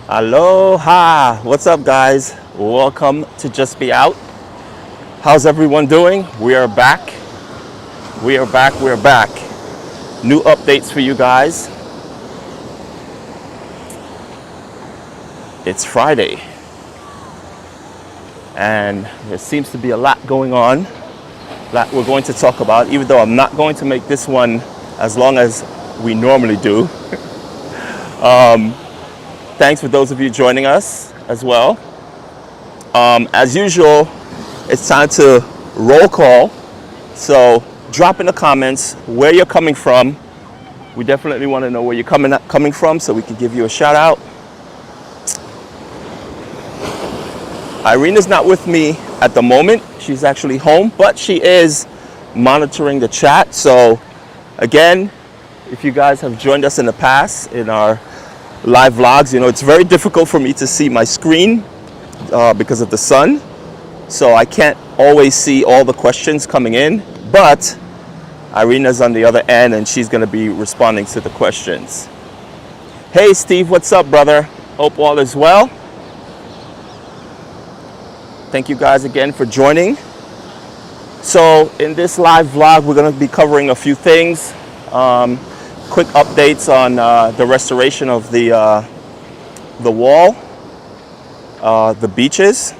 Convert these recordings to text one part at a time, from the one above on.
Aloha! What's up, guys? Welcome to Just Be Out. How's everyone doing? We are back. We are back. We're back. New updates for you guys. It's Friday, and there seems to be a lot going on that we're going to talk about, even though I'm not going to make this one as long as we normally do. Thanks for those of you joining us as well. As usual, it's time to roll call. So drop in the comments where you're coming from. We definitely want to know where you're coming from so we can give you a shout out. Irina's not with me at the moment. She's actually home, but she is monitoring the chat. So again, if you guys have joined us in the past in our live vlogs, you know, it's very difficult for me to see my screen because of the sun. So I can't always see all the questions coming in, but Irina's on the other end and she's going to be responding to the questions. Hey Steve, what's up, brother? Hope all is well. Thank you guys again for joining. So in this live vlog, we're going to be covering a few things. Quick updates on the restoration of the wall, the beaches,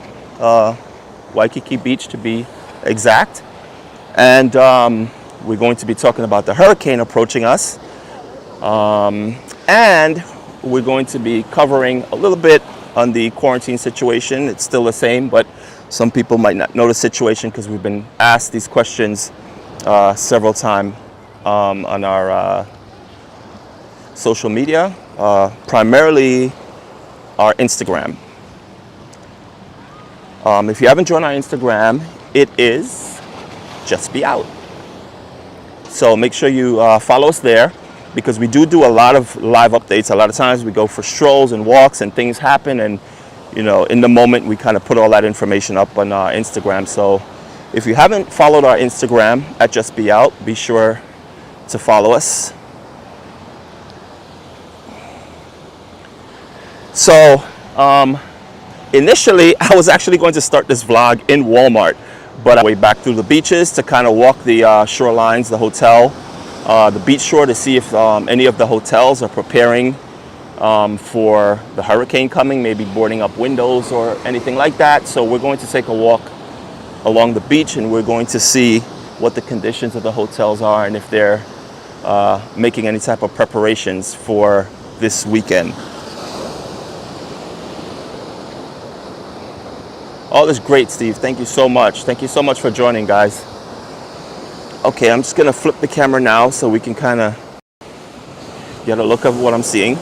Waikiki Beach to be exact. And we're going to be talking about the hurricane approaching us. And we're going to be covering a little bit on the quarantine situation. It's still the same, but some people might not know the situation because we've been asked these questions several times on our social media, primarily our Instagram. If you haven't joined our Instagram, it is Just Be Out. So make sure you follow us there, because we do a lot of live updates. A lot of times we go for strolls and walks and things happen, and you know, in the moment we kind of put all that information up on our Instagram. So if you haven't followed our Instagram at Just Be Out, be sure to follow us. So initially I was actually going to start this vlog in Walmart, but I went back through the beaches to kind of walk the shorelines, the hotel, the beach shore, to see if any of the hotels are preparing for the hurricane coming, maybe boarding up windows or anything like that. So we're going to take a walk along the beach and we're going to see what the conditions of the hotels are and if they're making any type of preparations for this weekend. All is great, Steve. Thank you so much. Thank you so much for joining, guys. Okay, I'm just gonna flip the camera now so we can kind of get a look at what I'm seeing.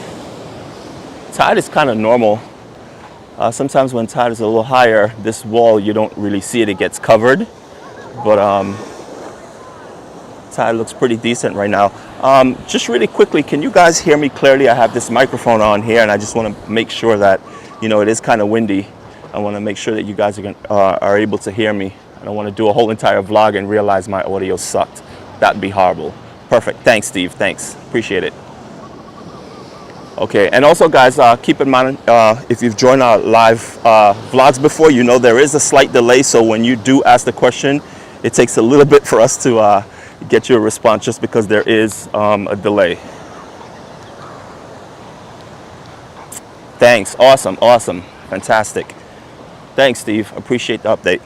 Tide is kind of normal. Sometimes when tide is a little higher, this wall, you don't really see it. It gets covered. But tide looks pretty decent right now. Just really quickly, can you guys hear me clearly? I have this microphone on here, and I just want to make sure that, it is kind of windy. I want to make sure that you guys are able to hear me. I don't want to do a whole entire vlog and realize my audio sucked. That'd be horrible. Perfect. Thanks, Steve. Thanks. Appreciate it. Okay, and also, guys, keep in mind, if you've joined our live vlogs before, there is a slight delay. So when you do ask the question, it takes a little bit for us to get you a response, just because there is a delay. Thanks. Awesome. Fantastic. Thanks, Steve. Appreciate the update.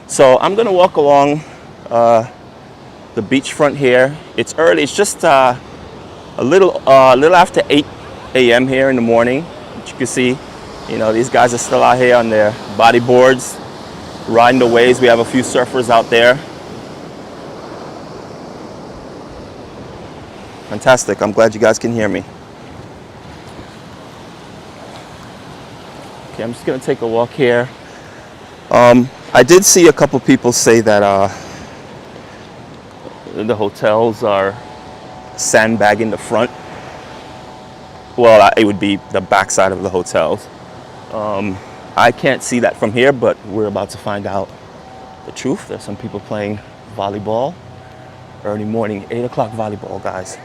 So I'm going to walk along the beachfront here. It's early. It's just a little after 8 a.m. here in the morning. As you can see, these guys are still out here on their body boards, riding the waves. We have a few surfers out there. Fantastic. I'm glad you guys can hear me. Okay, I'm just going to take a walk here. I did see a couple people say that the hotels are sandbagging the front. Well, it would be the backside of the hotels. I can't see that from here, but we're about to find out the truth. There's some people playing volleyball. Early morning, 8 o'clock volleyball, guys.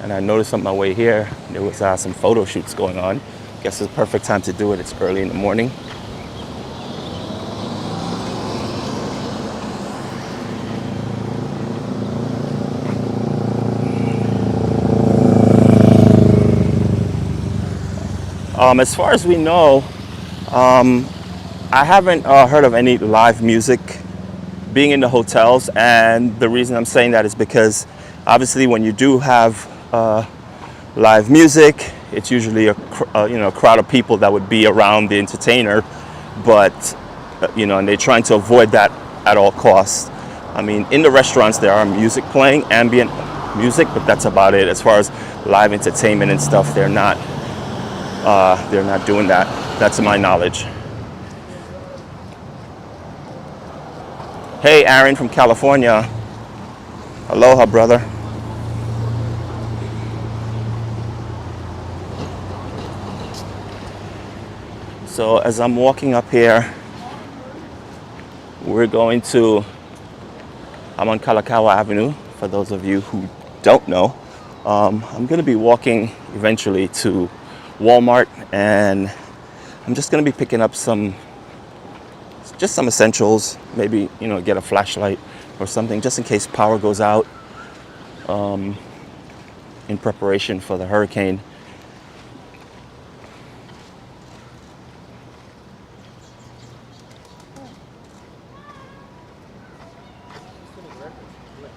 And I noticed on my way here, there was some photo shoots going on. Guess it's the perfect time to do it. It's early in the morning. As far as we know, I haven't heard of any live music being in the hotels. And the reason I'm saying that is because obviously when you do have live music, it's usually a crowd of people that would be around the entertainer, but and they're trying to avoid that at all costs. I mean, in the restaurants there are music playing, ambient music, but that's about it. As far as live entertainment and stuff, they're not doing that. That's to my knowledge. Hey, Aaron from California. Aloha, brother. So as I'm walking up here, I'm on Kalakaua Avenue, for those of you who don't know. I'm going to be walking eventually to Walmart, and I'm just going to be picking up some essentials, maybe, get a flashlight or something, just in case power goes out, in preparation for the hurricane.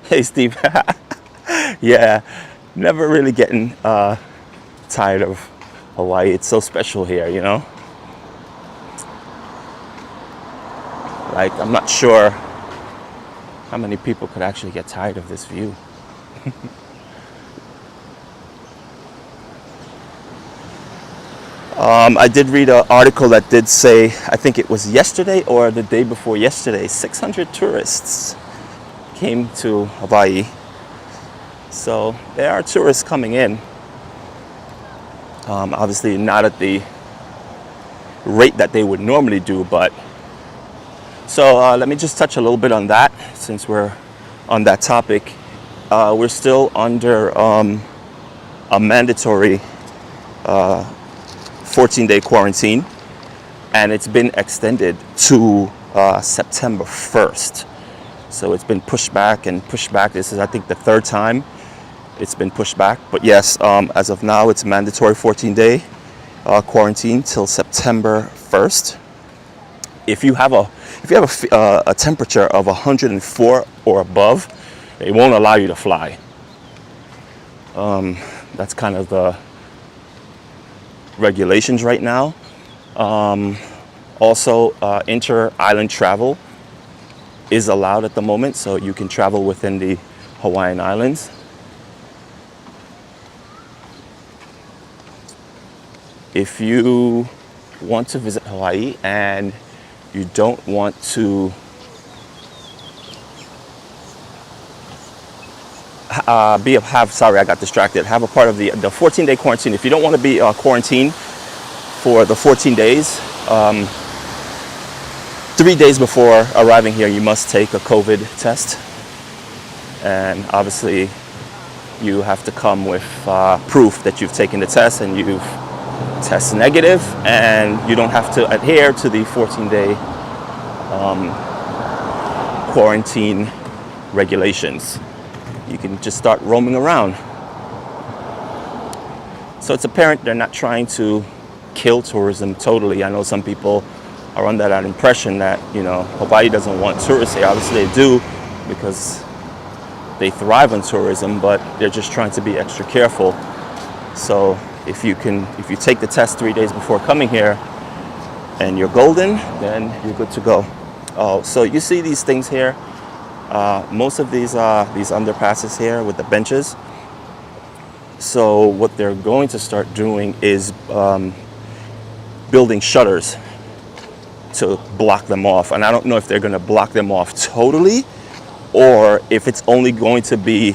Hey, Steve. Yeah, never really getting tired of Hawaii. It's so special here, Like, I'm not sure how many people could actually get tired of this view. I did read an article that did say, I think it was yesterday or the day before yesterday, 600 tourists came to Hawaii. So there are tourists coming in. Obviously not at the rate that they would normally do, but so let me just touch a little bit on that since we're on that topic. We're still under a mandatory 14-day quarantine, and it's been extended to September 1st. So it's been pushed back and pushed back. This is, I think, the third time it's been pushed back. But yes, as of now, it's mandatory 14-day quarantine till September 1st. If you have a temperature of 104 or above, they won't allow you to fly. That's kind of the regulations right now. Also, inter-island travel is allowed at the moment, so you can travel within the Hawaiian Islands. If you want to visit Hawaii and you don't want to sorry, I got distracted. Have a part of the 14-day quarantine. If you don't want to be quarantined for the 14 days, 3 days before arriving here, you must take a COVID test. And obviously, you have to come with proof that you've taken the test and you've tested negative, and you don't have to adhere to the 14-day quarantine regulations. You can just start roaming around. So it's apparent they're not trying to kill tourism totally. I know some people are under that impression that, you know, Hawaii doesn't want tourists here. Obviously they do, because they thrive on tourism, but they're just trying to be extra careful. So if you take the test 3 days before coming here and you're golden, then you're good to go. Oh, so you see these things here. Most of these underpasses here with the benches. So what they're going to start doing is building shutters to block them off. And I don't know if they're going to block them off totally, or if it's only going to be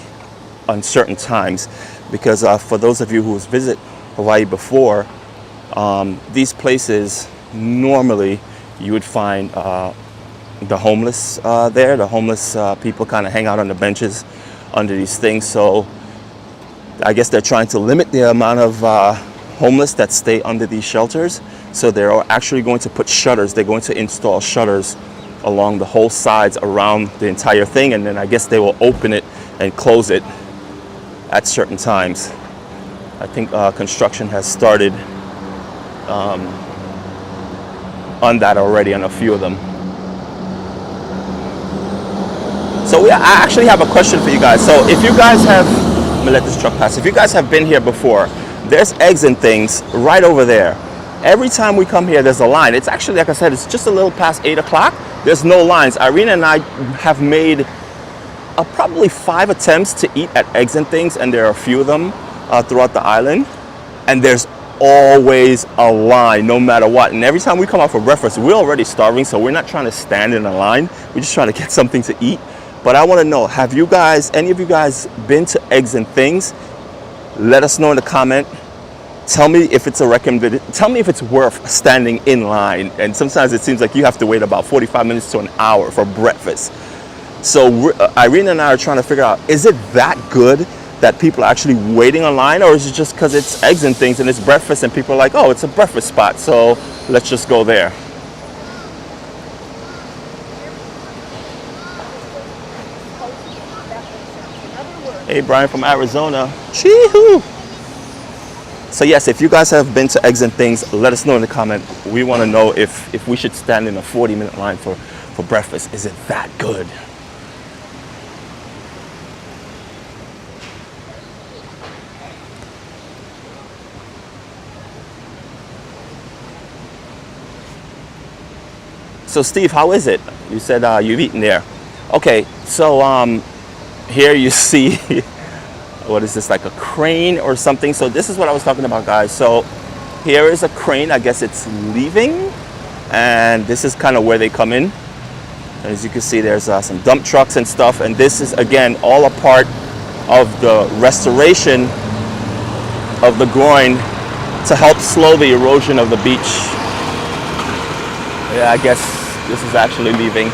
on certain times. Because for those of you who visit Hawaii before, these places, normally you would find the homeless there. The homeless people kind of hang out on the benches under these things. So I guess they're trying to limit the amount of homeless that stay under these shelters. So they're actually going to put shutters. They're going to install shutters along the whole sides around the entire thing. And then I guess they will open it and close it at certain times. I think construction has started on that already on a few of them. So I actually have a question for you guys. So if you guys have, let me let this truck pass. If you guys have been here before, there's eggs and things right over there. Every time we come here, there's a line. It's actually, like I said, it's just a little past 8 o'clock. There's no lines. Irina and I have made probably 5 attempts to eat at eggs and things, and there are a few of them throughout the island. And there's always a line, no matter what. And every time we come out for breakfast, we're already starving, so we're not trying to stand in a line. We're just trying to get something to eat. But I want to know, have you guys, any of you guys, been to Eggs and Things? Let us know in the comment. Tell me if it's tell me if it's worth standing in line. And sometimes it seems like you have to wait about 45 minutes to an hour for breakfast. So Irina and I are trying to figure out, is it that good that people are actually waiting online, or is it just because it's Eggs and Things and it's breakfast and people are like, oh, it's a breakfast spot, so let's just go there. Hey, Brian from Arizona. Chee-hoo! So yes, if you guys have been to Eggs and Things, let us know in the comment. We want to know if we should stand in a 40-minute line for breakfast. Is it that good? So Steve, how is it? You said you've eaten there. Okay, so here you see, what is this, like a crane or something? So this is what I was talking about, guys. So here is a crane. I guess it's leaving, and this is kind of where they come in. As you can see, there's some dump trucks and stuff, and this is again all a part of the restoration of the groin to help slow the erosion of the beach. Yeah, I guess this is actually leaving.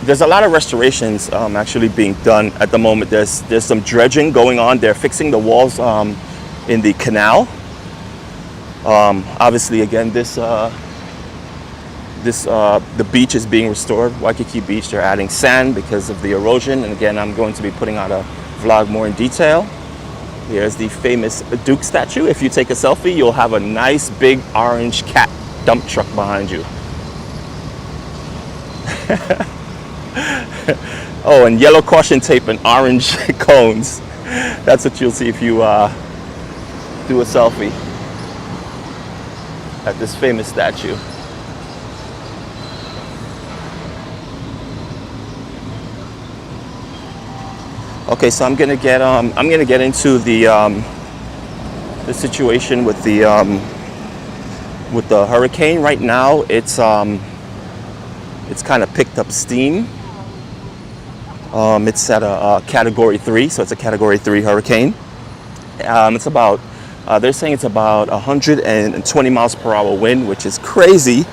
There's a lot of restorations actually being done at the moment. There's some dredging going on. They're fixing the walls in the canal. Obviously, again, the beach is being restored. Waikiki Beach. They're adding sand because of the erosion. And again, I'm going to be putting out a vlog more in detail. Here's the famous Duke statue. If you take a selfie, you'll have a nice big orange cat dump truck behind you. Oh, and yellow caution tape and orange cones. That's what you'll see if you do a selfie. at this famous statue. Okay, so I'm gonna get into the situation with the hurricane. Right now, it's kind of picked up steam. It's at a Category 3, so it's a Category 3 hurricane. It's about, they're saying it's about 120 miles per hour wind, which is crazy.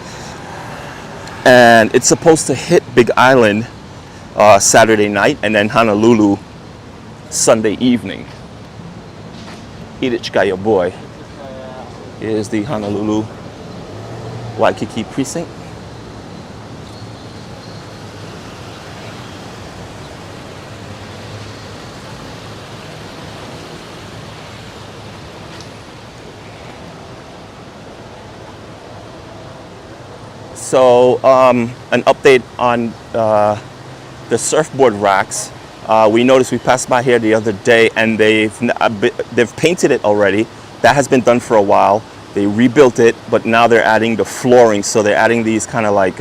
And it's supposed to hit Big Island Saturday night, and then Honolulu Sunday evening. Idichka, boy. Here's the Honolulu Waikiki precinct. So an update on the surfboard racks. We noticed, we passed by here the other day, and they've painted it already. That has been done for a while. They rebuilt it, but now they're adding the flooring. So they're adding these kind of like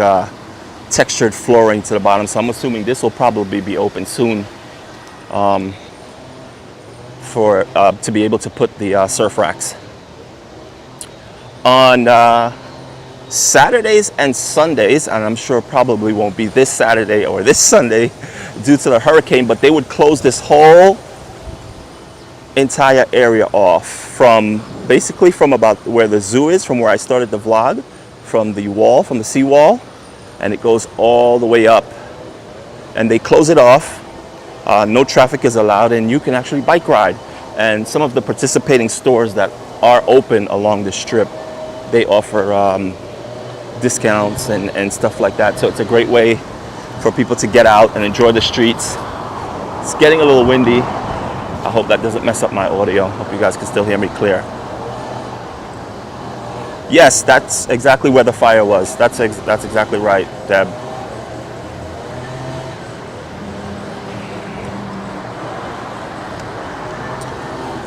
textured flooring to the bottom. So I'm assuming this will probably be open soon to be able to put the surf racks. On Saturdays and Sundays, and I'm sure probably won't be this Saturday or this Sunday due to the hurricane, but they would close this whole entire area off from basically from about where the zoo is, from where I started the vlog, from the wall, from the seawall, and it goes all the way up, and they close it off. No traffic is allowed, and you can actually bike ride. And some of the participating stores that are open along the strip, they offer discounts and stuff like that. So it's a great way for people to get out and enjoy the streets. It's getting a little windy. I hope that doesn't mess up my audio. Hope you guys can still hear me clear. Yes, that's exactly where the fire was. That's exactly right, Deb.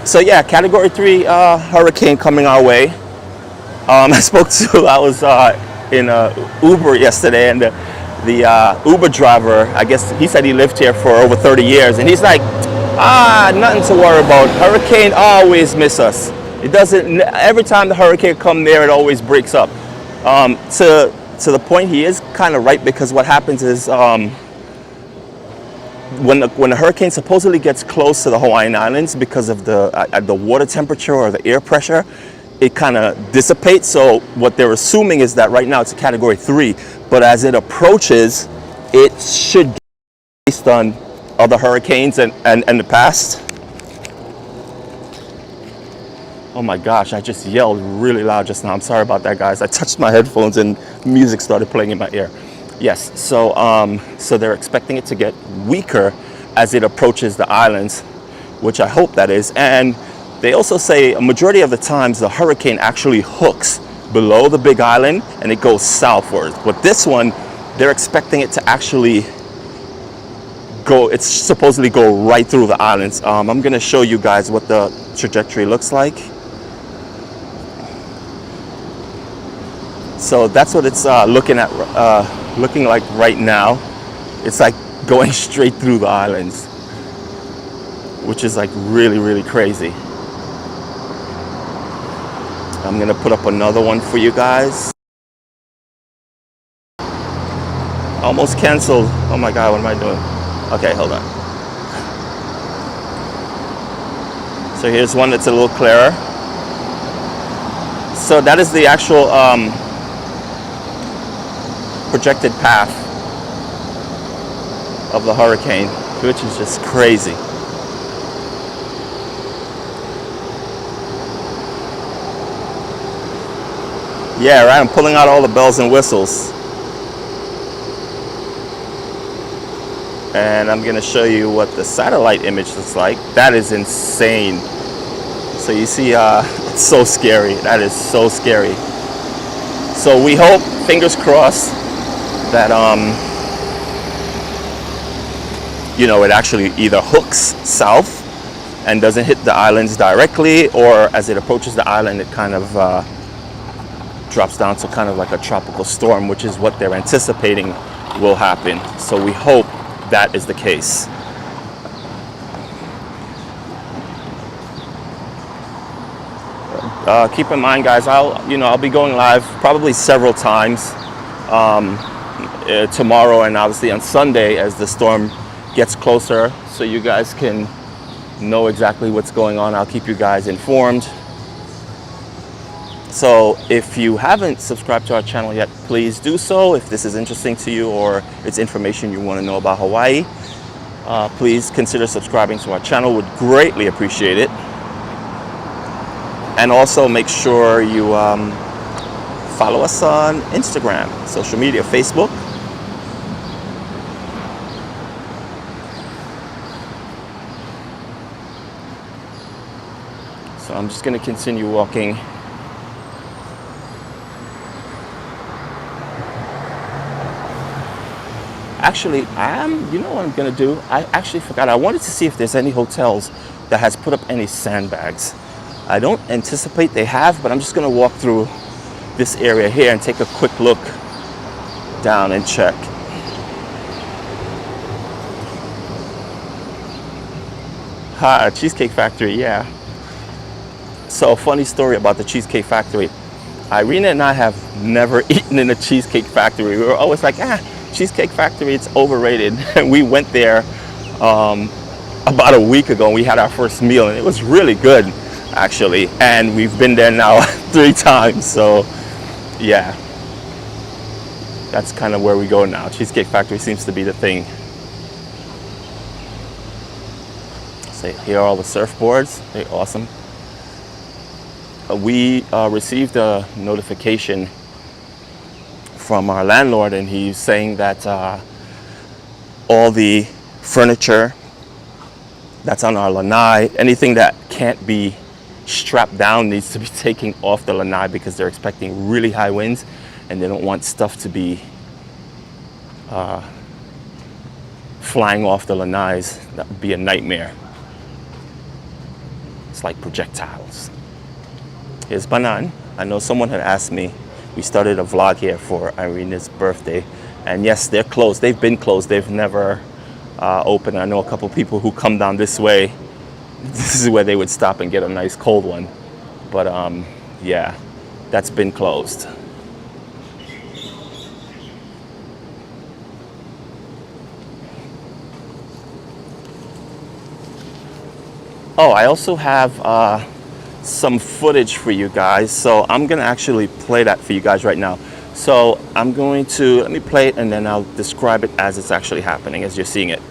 So yeah, Category 3 hurricane coming our way. I was in Uber yesterday, and the Uber driver, I guess he said he lived here for over 30 years, and he's like, nothing to worry about. Hurricane always miss us. It doesn't, every time the hurricane come there, it always breaks up. To the point, he is kind of right, because what happens is when the hurricane supposedly gets close to the Hawaiian Islands, because of the water temperature or the air pressure, it kind of dissipates. So what they're assuming is that right now it's a Category 3, but as it approaches, it should get based on other hurricanes and the past. Oh my gosh, I just yelled really loud just now. I'm sorry about that, guys. I touched my headphones and music started playing in my ear. Yes, so they're expecting it to get weaker as it approaches the islands, which I hope that is. And they also say a majority of the times the hurricane actually hooks below the Big Island and it goes southwards. But this one, they're expecting it to actually it's supposedly go right through the islands. I'm gonna show you guys what the trajectory looks like. So that's what it's looking like right now. It's like going straight through the islands, which is like really, really crazy. I'm gonna put up another one for you guys. Almost canceled. Oh my God, what am I doing? Okay, hold on. So here's one that's a little clearer. So that is the actual projected path of the hurricane, which is just crazy. Yeah, right, I'm pulling out all the bells and whistles. And I'm gonna show you what the satellite image looks like. That is insane. So you see, it's so scary. That is so scary. So we hope, fingers crossed, that it actually either hooks south and doesn't hit the islands directly, or as it approaches the island, it kind of drops down to kind of like a tropical storm, which is what they're anticipating will happen. So we hope that is the case. Keep in mind, guys, I'll be going live probably several times tomorrow and obviously on Sunday as the storm gets closer, so you guys can know exactly what's going on. I'll keep you guys informed. So if you haven't subscribed to our channel yet, please do so. If this is interesting to you or it's information you want to know about Hawaii, please consider subscribing to our channel. Would greatly appreciate it. And also make sure you follow us on Instagram, social media, Facebook. So I'm just going to continue walking. Actually, you know what I'm going to do? I actually forgot. I wanted to see if there's any hotels that has put up any sandbags. I don't anticipate they have, but I'm just going to walk through this area here and take a quick look down and check. Cheesecake Factory, yeah. So, funny story about the Cheesecake Factory. Irina and I have never eaten in a Cheesecake Factory. We were always like, Cheesecake Factory, it's overrated. And we went there about a week ago and we had our first meal and it was really good, actually. And we've been there now 3 times. So, yeah. That's kind of where we go now. Cheesecake Factory seems to be the thing. So here are all the surfboards. They're awesome. We received a notification from our landlord, and he's saying that all the furniture that's on our lanai, anything that can't be strapped down, needs to be taken off the lanai because they're expecting really high winds and they don't want stuff to be flying off the lanais. That would be a nightmare. It's like projectiles. Here's Banan. I know someone had asked me. We started a vlog here for Irina's birthday, and yes, they're closed. They've been closed. They've never opened. I know a couple people who come down this way. This is where they would stop and get a nice cold one. But yeah, that's been closed. Oh, I also have some footage for you guys, so I'm gonna actually play that for you guys right now. So I'm going to, let me play it and then I'll describe it as it's actually happening, as you're seeing it.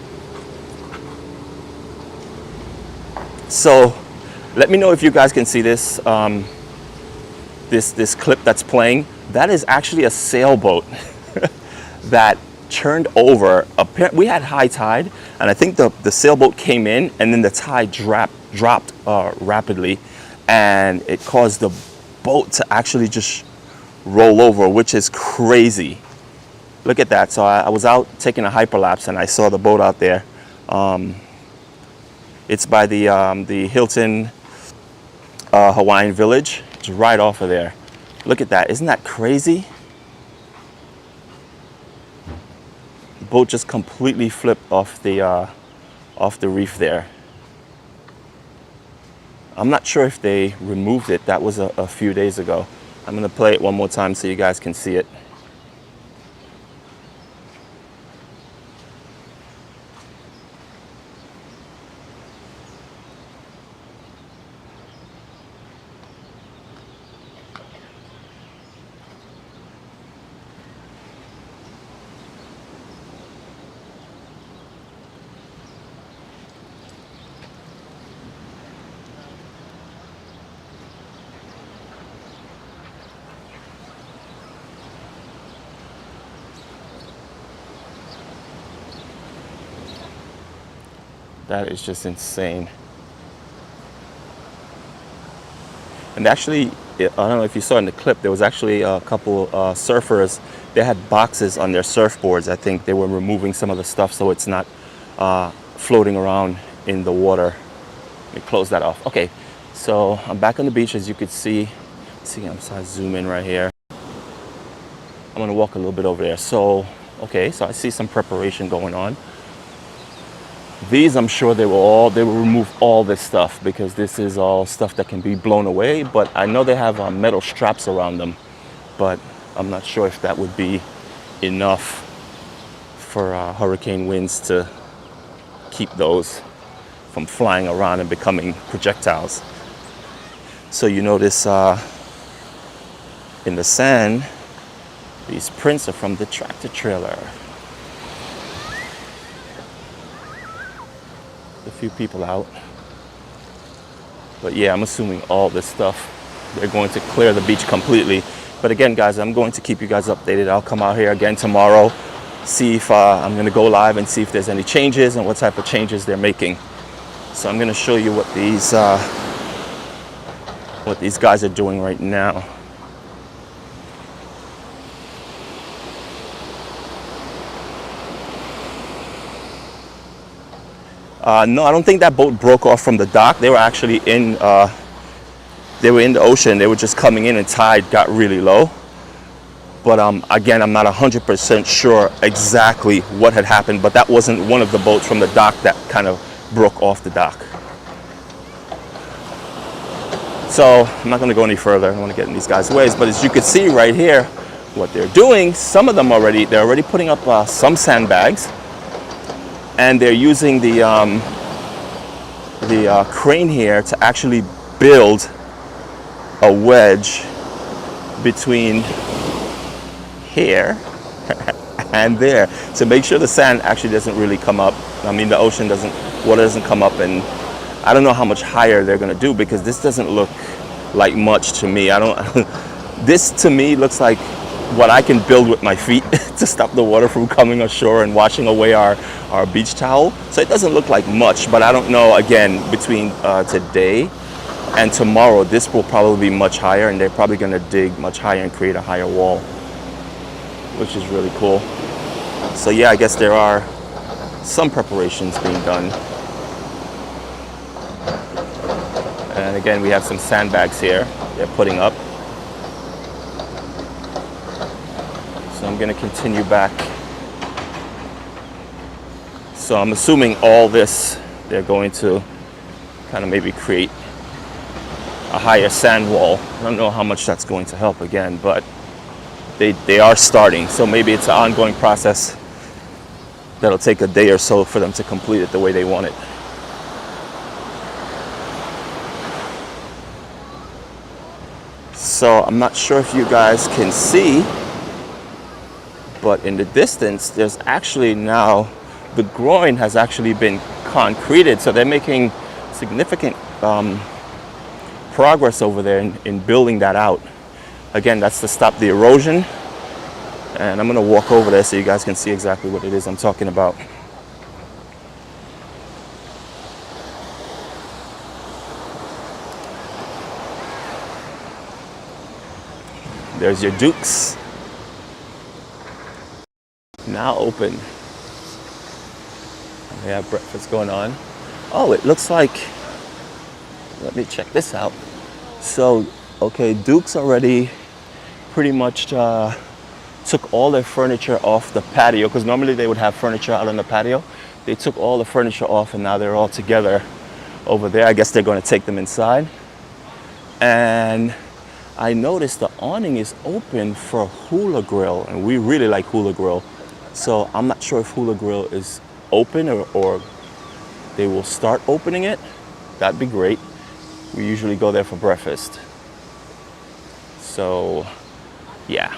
So let me know if you guys can see this this clip that's playing. That is actually a sailboat that turned over. We had high tide, and I think the sailboat came in and then the tide dropped rapidly, and it caused the boat to actually just roll over, which is crazy. Look at that. So I was out taking a hyperlapse and I saw the boat out there. It's by the Hilton Hawaiian Village. It's right off of there. Look at that. Isn't that crazy? The boat just completely flipped off the reef there. I'm not sure if they removed it. That was a few days ago. I'm going to play it one more time so you guys can see it. That is just insane. And actually, I don't know if you saw in the clip, there was actually a couple surfers. They had boxes on their surfboards. I think they were removing some of the stuff so it's not floating around in the water. Let me close that off. Okay, so I'm back on the beach, as you could see. I'm trying to zoom in right here. I'm gonna walk a little bit over there. So, okay, so I see some preparation going on. These, I'm sure they will remove all this stuff because this is all stuff that can be blown away. But I know they have metal straps around them, but I'm not sure if that would be enough for hurricane winds to keep those from flying around and becoming projectiles. So you notice in the sand, these prints are from the tractor trailer. A few people out. But yeah, I'm assuming all this stuff, they're going to clear the beach completely. But again, guys, I'm going to keep you guys updated. I'll come out here again tomorrow, see if I'm going to go live and see if there's any changes and what type of changes they're making. So I'm going to show you what these guys are doing right now. No, I don't think that boat broke off from the dock. They were actually in the ocean. They were just coming in and tide got really low. But again, I'm not 100% sure exactly what had happened, but that wasn't one of the boats from the dock that kind of broke off the dock. So I'm not going to go any further. I don't want to get in these guys' ways. But as you can see right here, what they're doing, some of them they're already putting up some sandbags. And they're using the crane here to actually build a wedge between here and there to make sure the sand actually doesn't really come up. I mean, the water doesn't come up, and I don't know how much higher they're going to do because this doesn't look like much to me. This to me looks like what I can build with my feet to stop the water from coming ashore and washing away our beach towel. So it doesn't look like much, but I don't know, again, between today and tomorrow, this will probably be much higher, and they're probably going to dig much higher and create a higher wall, which is really cool. So yeah, I guess there are some preparations being done. And again, we have some sandbags here they're putting up. So I'm going to continue back. So I'm assuming all this, they're going to kind of maybe create a higher sand wall. I don't know how much that's going to help again, but they are starting. So maybe it's an ongoing process that'll take a day or so for them to complete it the way they want it. So I'm not sure if you guys can see, but in the distance, there's actually now, the groin has actually been concreted. So they're making significant progress over there in building that out. Again, that's to stop the erosion. And I'm gonna walk over there so you guys can see exactly what it is I'm talking about. There's your Dukes. Now open. They have breakfast going on. Oh, it looks like, let me check this out. So, okay, Duke's already pretty much took all their furniture off the patio, because normally they would have furniture out on the patio. They took all the furniture off and now they're all together over there. I guess they're going to take them inside. And I noticed the awning is open for Hula Grill, and we really like Hula Grill. So I'm not sure if Hula Grill is open or they will start opening it. That'd be great. We usually go there for breakfast. So, yeah.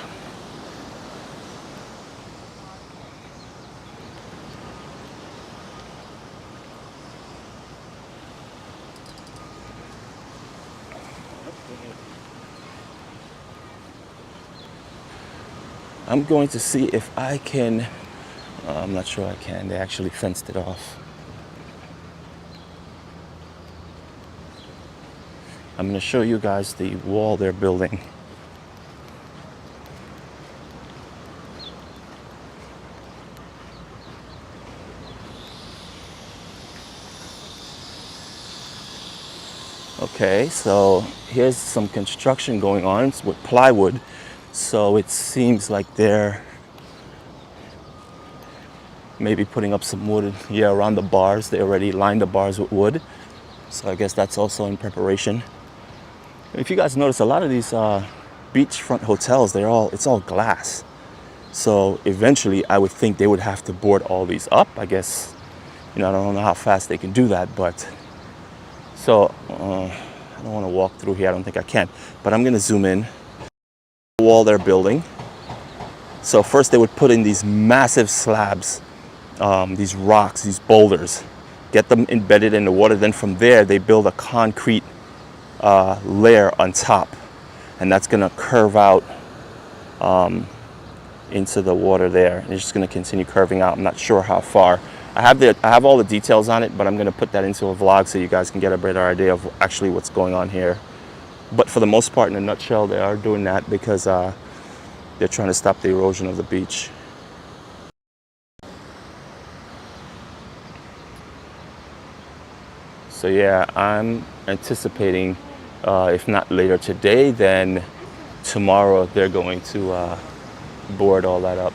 I'm going to see if I can, I'm not sure I can, they actually fenced it off. I'm going to show you guys the wall they're building. Okay, so here's some construction going on with plywood. So it seems like they're maybe putting up some wood, yeah, around the bars. They already lined the bars with wood. So I guess that's also in preparation. If you guys notice, a lot of these beachfront hotels, it's all glass. So eventually I would think they would have to board all these up. I guess, I don't know how fast they can do that, but so I don't want to walk through here. I don't think I can, but I'm gonna zoom in. The wall they're building. So first they would put in these massive slabs, these rocks, these boulders, get them embedded in the water. Then from there they build a concrete layer on top, and that's gonna curve out into the water there. And it's just gonna continue curving out. I'm not sure how far. I have all the details on it, but I'm gonna put that into a vlog so you guys can get a better idea of actually what's going on here. But for the most part, in a nutshell, they are doing that because they're trying to stop the erosion of the beach. So yeah, I'm anticipating, if not later today, then tomorrow they're going to board all that up.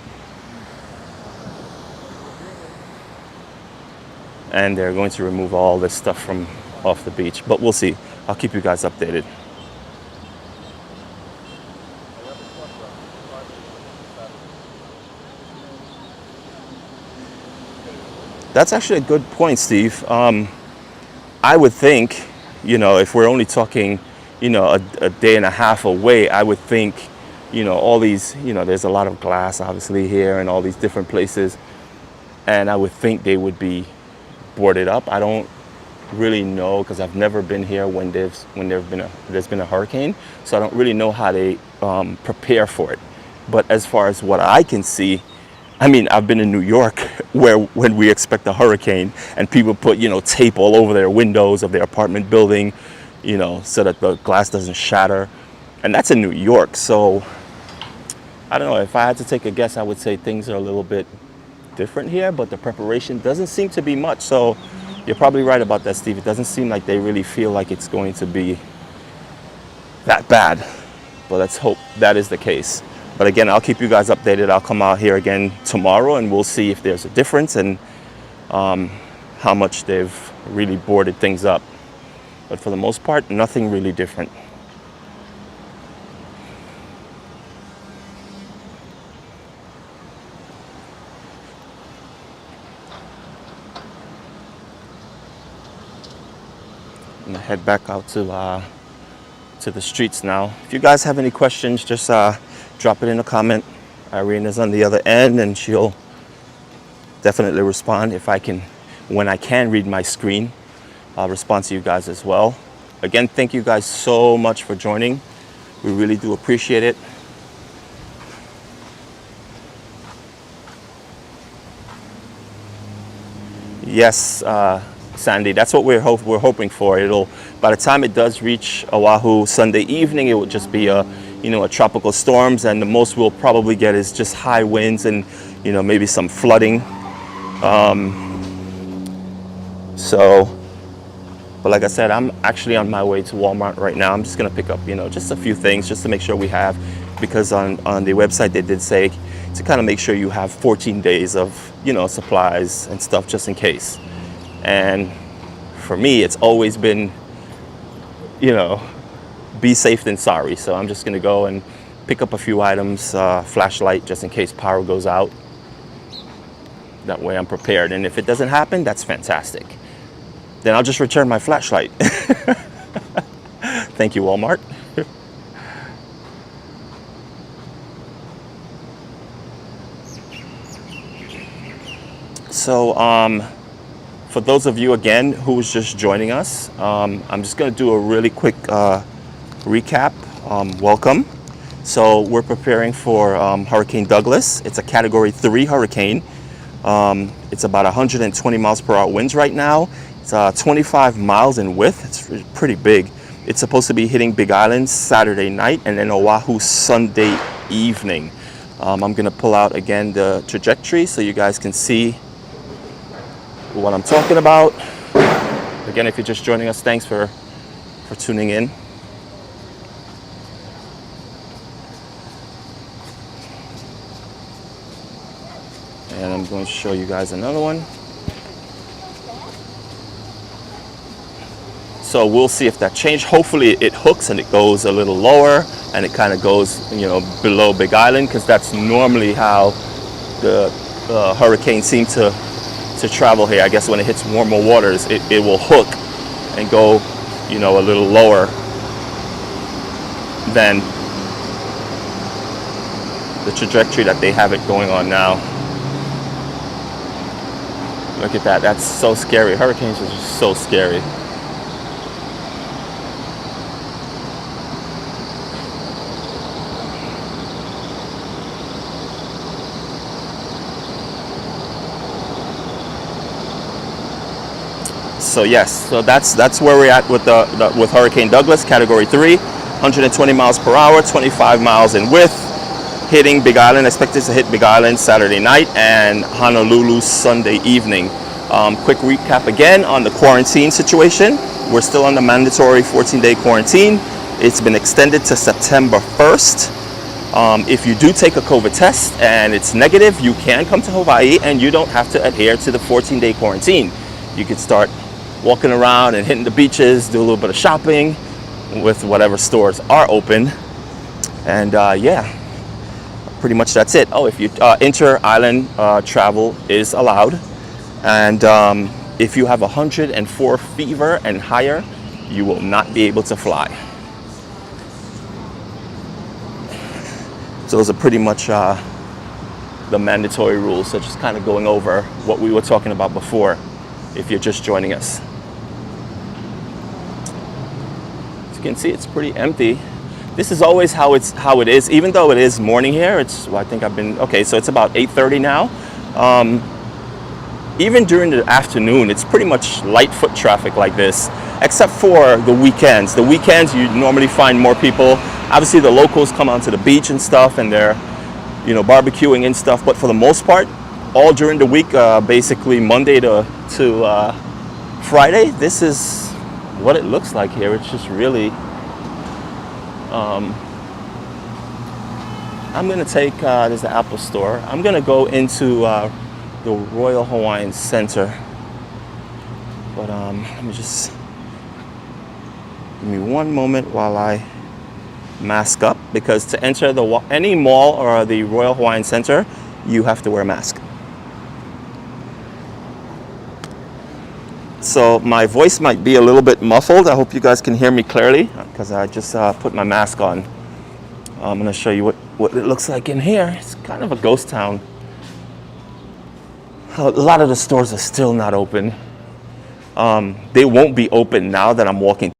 And they're going to remove all this stuff from off the beach. But we'll see. I'll keep you guys updated. That's actually a good point, Steve. I would think, if we're only talking, a day and a half away, I would think, all these, there's a lot of glass obviously here and all these different places. And I would think they would be boarded up. I don't really know because I've never been here when there's been a hurricane, so I don't really know how they prepare for it. But as far as what I can see, I mean, I've been in New York where when we expect a hurricane and people put tape all over their windows of their apartment building, so that the glass doesn't shatter, and that's in New York. So I don't know, if I had to take a guess, I would say things are a little bit different here, but the preparation doesn't seem to be much. So you're probably right about that, Steve. It doesn't seem like they really feel like it's going to be that bad, but let's hope that is the case. But again, I'll keep you guys updated. I'll come out here again tomorrow and we'll see if there's a difference and how much they've really boarded things up. But for the most part, nothing really different. I'm gonna head back out to the streets now. If you guys have any questions, just drop it in a comment. Irene is on the other end and she'll definitely respond when I can read my screen. I'll respond to you guys as well. Again, thank you guys so much for joining. We really do appreciate it. Yes, Sandy, that's what we're hoping for. By the time it does reach Oahu Sunday evening, it will just be a tropical storms, and the most we'll probably get is just high winds and maybe some flooding. But like I said, I'm actually on my way to Walmart right now. I'm just gonna pick up just a few things just to make sure we have, because on the website they did say to kind of make sure you have 14 days of supplies and stuff just in case. And for me, it's always been be safe than sorry. So I'm just gonna go and pick up a few items, flashlight just in case power goes out. That way I'm prepared, and if it doesn't happen, that's fantastic. Then I'll just return my flashlight. Thank you, Walmart. So for those of you again who's just joining us, I'm just gonna do a really quick recap. Welcome. So we're preparing for Hurricane Douglas. It's a Category 3 hurricane. It's about 120 miles per hour winds right now. It's 25 miles in width. It's pretty big. It's supposed to be hitting Big Island Saturday night and then Oahu Sunday evening. I'm gonna pull out again the trajectory so you guys can see what I'm talking about. Again, if you're just joining us, thanks for tuning in. And I'm going to show you guys another one. So we'll see if that changed. Hopefully it hooks and it goes a little lower and it kind of goes, below Big Island, because that's normally how the hurricanes seem to travel here. I guess when it hits warmer waters, it will hook and go, a little lower than the trajectory that they have it going on now. Look at that. That's so scary. Hurricanes are just so scary. So yes, so that's where we're at with with Hurricane Douglas, Category 3, 120 miles per hour, 25 miles in width, hitting Big Island. Expected to hit Big Island Saturday night and Honolulu Sunday evening. Quick recap again on the quarantine situation. We're still on the mandatory 14-day quarantine. It's been extended to September 1st. If you do take a COVID test and it's negative, you can come to Hawaii and you don't have to adhere to the 14-day quarantine. You could start walking around and hitting the beaches, do a little bit of shopping with whatever stores are open. And yeah, pretty much that's it. Oh, if you inter-island travel is allowed. And if you have 104 fever and higher, you will not be able to fly. So those are pretty much the mandatory rules. So just kind of going over what we were talking about before, if you're just joining us. As you can see, it's pretty empty. This is always how it is, even though it is morning here. I think I've been, okay, so it's about 8:30 now. Even during the afternoon, it's pretty much light foot traffic like this, except for the weekends. The weekends, you normally find more people. Obviously, the locals come onto the beach and stuff, and they're, barbecuing and stuff. But for the most part, all during the week, basically Monday to Friday, this is what it looks like here. It's just really, I'm gonna take, there's the Apple store. I'm gonna go into the Royal Hawaiian Center. But let me just, give me one moment while I mask up, because to enter any mall or the Royal Hawaiian Center, you have to wear a mask. So my voice might be a little bit muffled. I hope you guys can hear me clearly, because I just put my mask on. I'm going to show you what it looks like in here. It's kind of a ghost town. A lot of the stores are still not open. They won't be open now that I'm walking.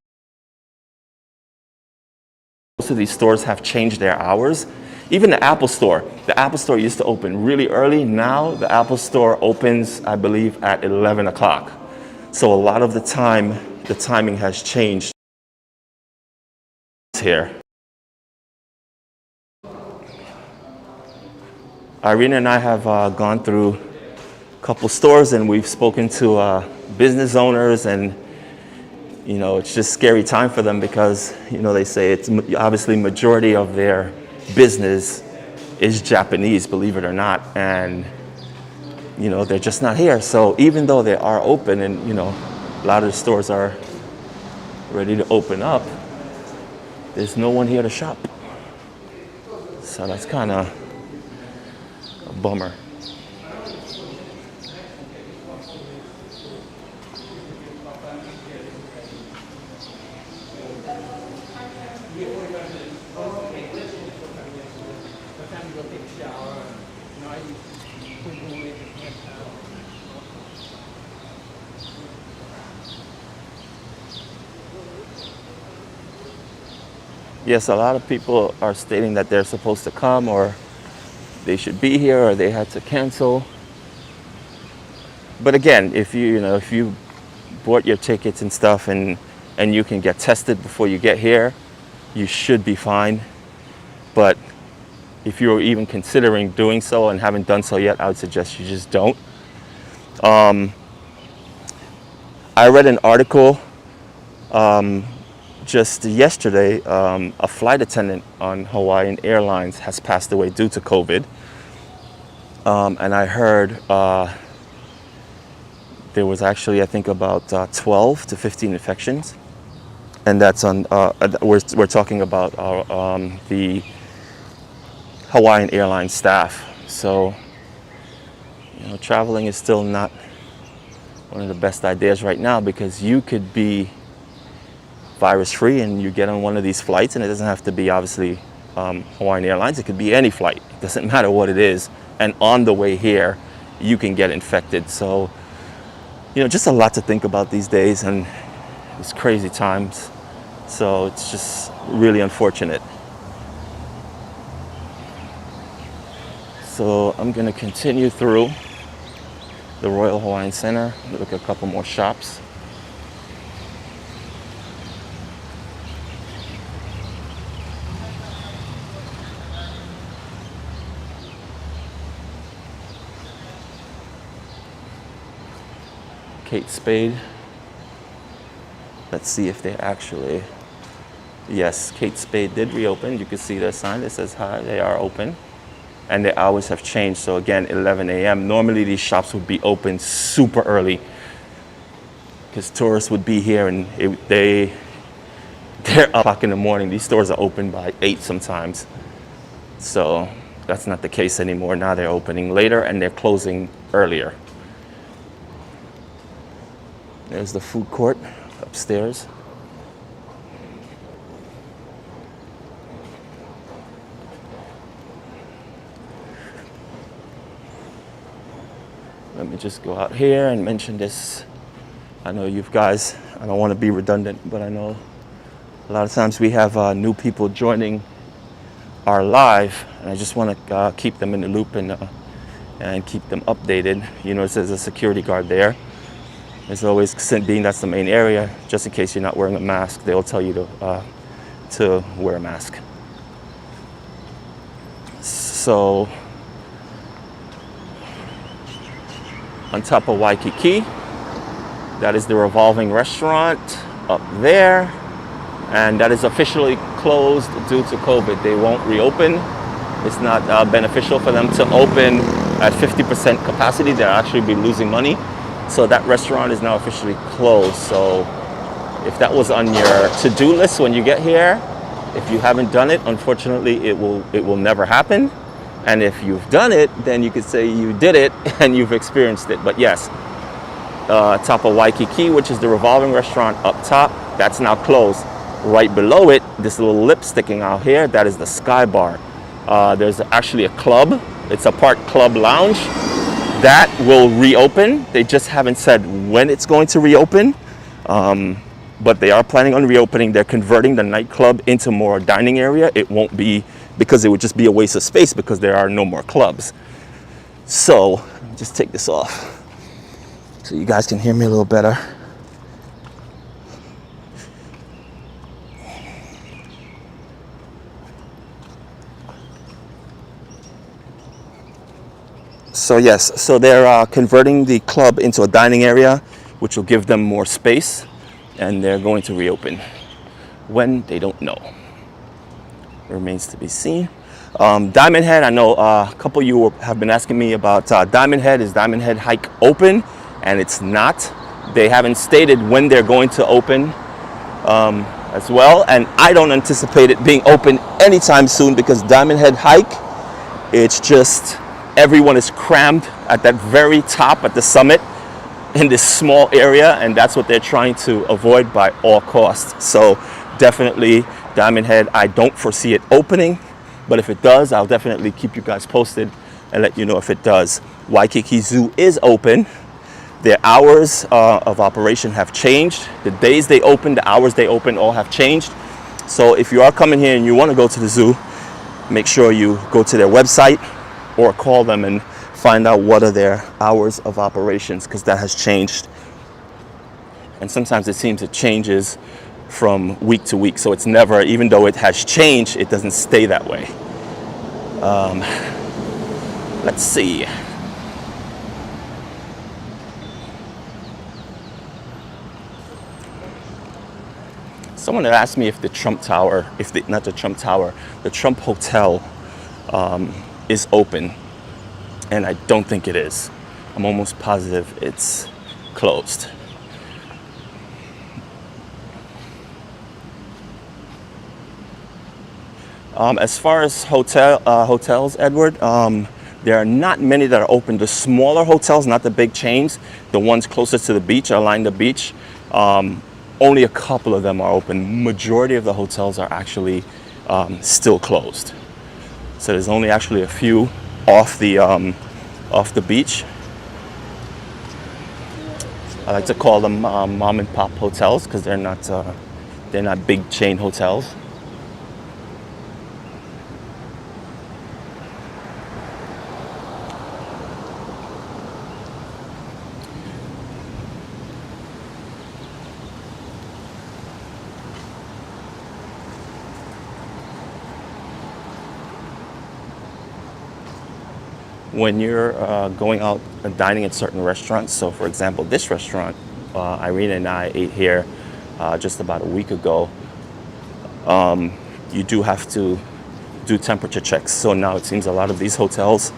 Most of these stores have changed their hours. Even the Apple store. The Apple store used to open really early. Now the Apple store opens, I believe, at 11 o'clock. So a lot of the time, the timing has changed here. Irina and I have gone through a couple stores, and we've spoken to business owners, and it's just scary time for them, because they say it's obviously majority of their business is Japanese, believe it or not, and they're just not here. So even though they are open, and a lot of the stores are ready to open up, there's no one here to shop. So that's kind of a bummer. Yes, a lot of people are stating that they're supposed to come, or they should be here, or they had to cancel. But again, if you bought your tickets and stuff, and you can get tested before you get here, you should be fine. But if you're even considering doing so and haven't done so yet, I would suggest you just don't. I read an article just yesterday. A flight attendant on Hawaiian Airlines has passed away due to COVID. And I heard there was actually, I think, about 12 to 15 infections. And that's on, we're talking about the Hawaiian Airlines staff. So, traveling is still not one of the best ideas right now, because you could be virus free and you get on one of these flights, and it doesn't have to be obviously Hawaiian Airlines. It could be any flight. It doesn't matter what it is. And on the way here, you can get infected. So, just a lot to think about these days, and it's crazy times. So it's just really unfortunate. So I'm going to continue through the Royal Hawaiian Center, look at a couple more shops. Kate Spade. Let's see if they actually, yes, Kate Spade did reopen. You can see their sign that says hi, they are open. And the hours have changed. So again, 11 a.m. Normally these shops would be open super early, because tourists would be here, and they're up in the morning. These stores are open by 8 sometimes. So that's not the case anymore. Now they're opening later and they're closing earlier. There's the food court upstairs. Let me just go out here and mention this. I know you guys, I don't want to be redundant, but I know a lot of times we have new people joining our live, and I just want to keep them in the loop and keep them updated. There's a security guard there. There's always, being that's the main area, just in case you're not wearing a mask, they'll tell you to wear a mask. So, on top of Waikiki, that is the Revolving Restaurant up there, and that is officially closed due to COVID. They won't reopen. It's not beneficial for them to open at 50% capacity. They'll actually be losing money. So that restaurant is now officially closed. So if that was on your to-do list when you get here, if you haven't done it, unfortunately, it will never happen. And if you've done it, then you could say you did it and you've experienced it. But yes, top of Waikiki, which is the Revolving Restaurant up top, that's now closed. Right below it, this little lip sticking out here, that is the Sky Bar. There's actually a club. It's a Park Club Lounge. That will reopen. They just haven't said when it's going to reopen, but they are planning on reopening. They're converting the nightclub into more dining area. It won't be, because it would just be a waste of space, because there are no more clubs. So just take this off so you guys can hear me a little better. So yes, so they're converting the club into a dining area, which will give them more space, and they're going to reopen. When, they don't know. It remains to be seen. Diamond Head, I know a couple of you have been asking me about Diamond Head. Is Diamond Head hike open? And it's not. They haven't stated when they're going to open as well, and I don't anticipate it being open anytime soon, because Diamond Head hike, it's just, everyone is crammed at that very top, at the summit, in this small area, and that's what they're trying to avoid by all costs. So definitely Diamond Head, I don't foresee it opening, but if it does, I'll definitely keep you guys posted and let you know if it does. Waikiki Zoo is open. Their hours of operation have changed. The days they open, the hours they open, all have changed. So if you are coming here and you want to go to the zoo, make sure you go to their website or call them and find out what are their hours of operations, because that has changed. And sometimes it seems it changes from week to week. So it's never, even though it has changed, it doesn't stay that way. Let's see. Someone had asked me if the Trump Tower, not the Trump Tower, the Trump Hotel is open. and I don't think it is. I'm almost positive it's closed. As far as hotels, Edward, there are not many that are open. The smaller hotels, not the big chains, the ones closest to the beach, along the beach, only a couple of them are open. Majority of the hotels are actually still closed. So there's only actually a few off the beach. I like to call them mom and pop hotels because they're not big chain hotels. When you're going out and dining at certain restaurants, so for example, this restaurant, Irina and I ate here just about a week ago, you do have to do temperature checks. So now it seems a lot of these hotels,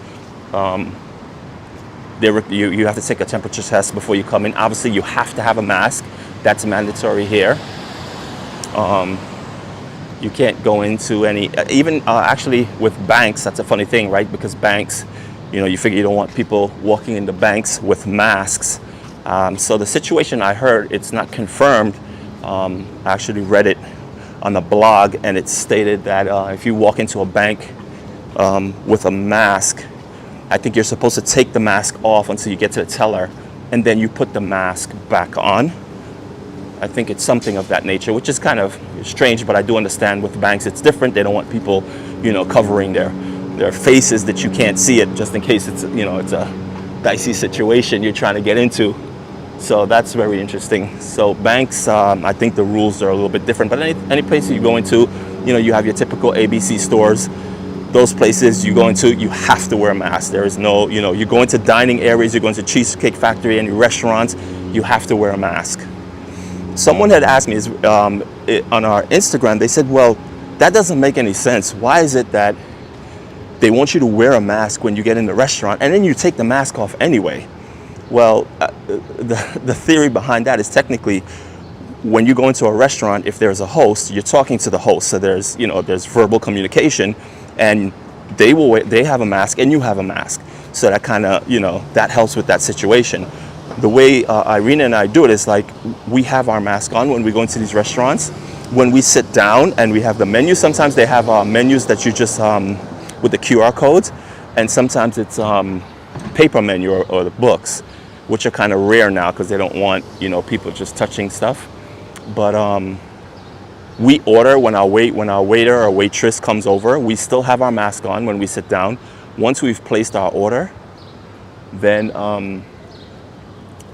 you have to take a temperature test before you come in. Obviously, you have to have a mask. That's mandatory here. You can't go into any, even actually with banks, that's a funny thing, right? Because banks, you figure you don't want people walking into banks with masks. So the situation I heard, it's not confirmed. I actually read it on a blog, and it stated that if you walk into a bank with a mask, I think you're supposed to take the mask off until you get to the teller, and then you put the mask back on. I think it's something of that nature, which is kind of strange, but I do understand with banks it's different. They don't want people, covering their faces that you can't see it, just in case it's a dicey situation you're trying to get into. So that's very interesting. So banks, I think the rules are a little bit different, but any place you go into, you have your typical ABC stores. Those places you go into, you have to wear a mask. There is no, you go into dining areas, you go into Cheesecake Factory and restaurants, you have to wear a mask. Someone had asked me on our Instagram, they said, well, that doesn't make any sense. Why is it that they want you to wear a mask when you get in the restaurant and then you take the mask off anyway? Well, the theory behind that is technically when you go into a restaurant, if there's a host, you're talking to the host. So there's verbal communication, and they have a mask and you have a mask. So that kind of, that helps with that situation. The way Irina and I do it is like we have our mask on when we go into these restaurants. When we sit down and we have the menu, sometimes they have menus that you just with the QR codes, and sometimes it's paper menu or the books, which are kind of rare now because they don't want people just touching stuff. But we order when our waiter or waitress comes over. We still have our mask on when we sit down. Once we've placed our order, then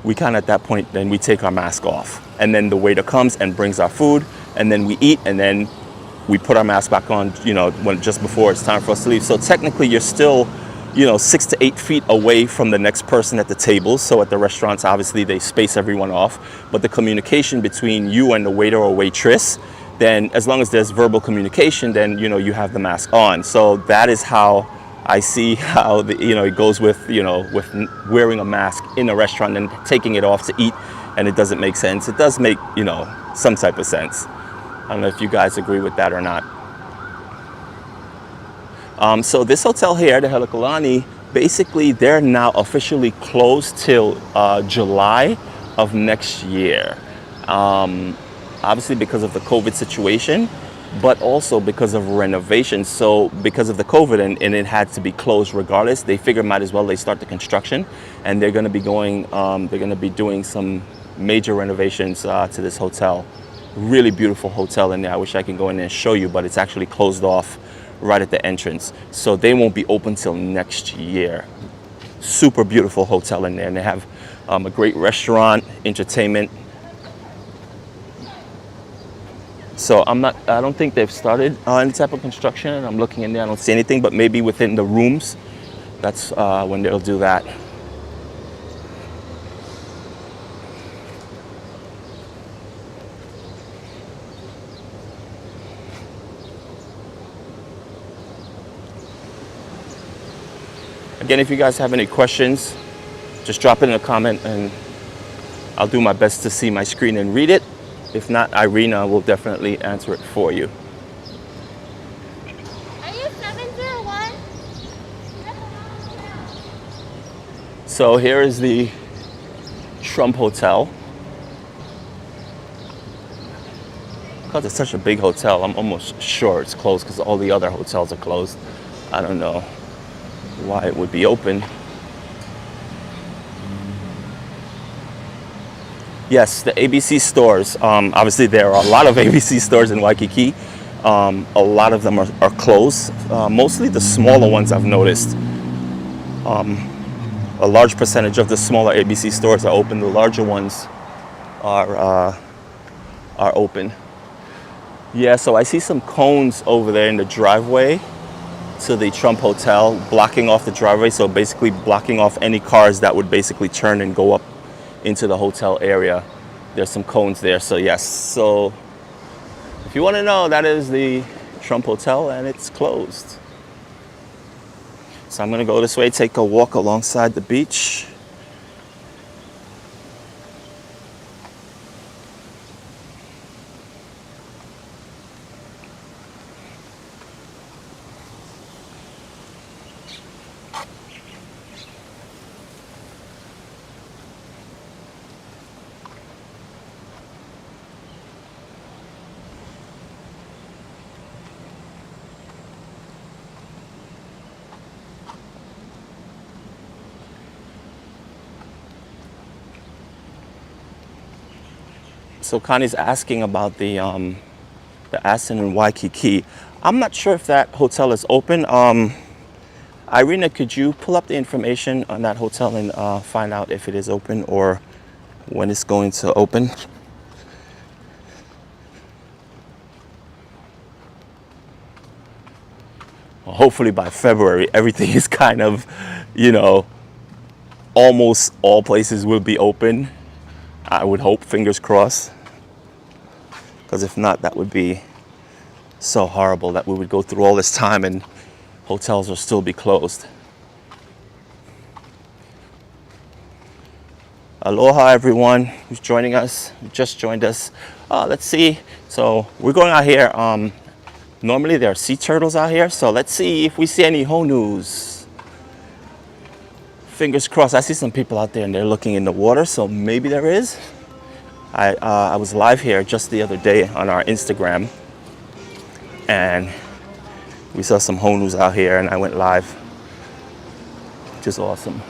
we kind of at that point, then we take our mask off, and then the waiter comes and brings our food, and then we eat, and then we put our mask back on, when just before it's time for us to leave. So technically you're still, 6 to 8 feet away from the next person at the table. So at the restaurants, obviously they space everyone off, but the communication between you and the waiter or waitress, then as long as there's verbal communication, then, you have the mask on. So that is how I see how it goes with with wearing a mask in a restaurant and taking it off to eat, and it doesn't make sense. It does make some type of sense. I don't know if you guys agree with that or not. So this hotel here, the Helekulani, basically they're now officially closed till July of next year. Obviously because of the COVID situation, but also because of renovations. So because of the COVID and it had to be closed regardless, they figured might as well they start the construction, and they're going to be doing some major renovations to this hotel. Really beautiful hotel in there. I wish I could go in there and show you, but it's actually closed off right at the entrance. So they won't be open till next year. Super beautiful hotel in there, and they have a great restaurant, entertainment. So I don't think they've started any type of construction. I'm looking in there, I don't see anything, but maybe within the rooms, that's when they'll do that. Again, if you guys have any questions, just drop it in a comment and I'll do my best to see my screen and read it. If not, Irina will definitely answer it for you. Are you 701? So here is the Trump Hotel. Because it's such a big hotel, I'm almost sure it's closed because all the other hotels are closed. I don't know why it would be open. Yes, the ABC stores. Obviously, there are a lot of ABC stores in Waikiki. A lot of them are closed. Mostly the smaller ones I've noticed. A large percentage of the smaller ABC stores are open. The larger ones are open. Yeah, so I see some cones over there in the driveway to the Trump Hotel, blocking off the driveway. So basically blocking off any cars that would basically turn and go up into the hotel area. There's some cones there. So yes, so if you want to know, that is the Trump Hotel and it's closed. So I'm going to go this way, take a walk alongside the beach. So Connie's asking about the Aston in Waikiki. I'm not sure if that hotel is open. Irina, could you pull up the information on that hotel and find out if it is open or when it's going to open? Well, hopefully by February, everything is kind of, almost all places will be open. I would hope, fingers crossed. Because if not, that would be so horrible that we would go through all this time and hotels will still be closed. Aloha everyone who's joining us, who just joined us. Let's see, so we're going out here. Normally there are sea turtles out here, so let's see if we see any honus. Fingers crossed. I see some people out there and they're looking in the water, so maybe there is. I was live here just the other day on our Instagram and we saw some honus out here and I went live, which is awesome.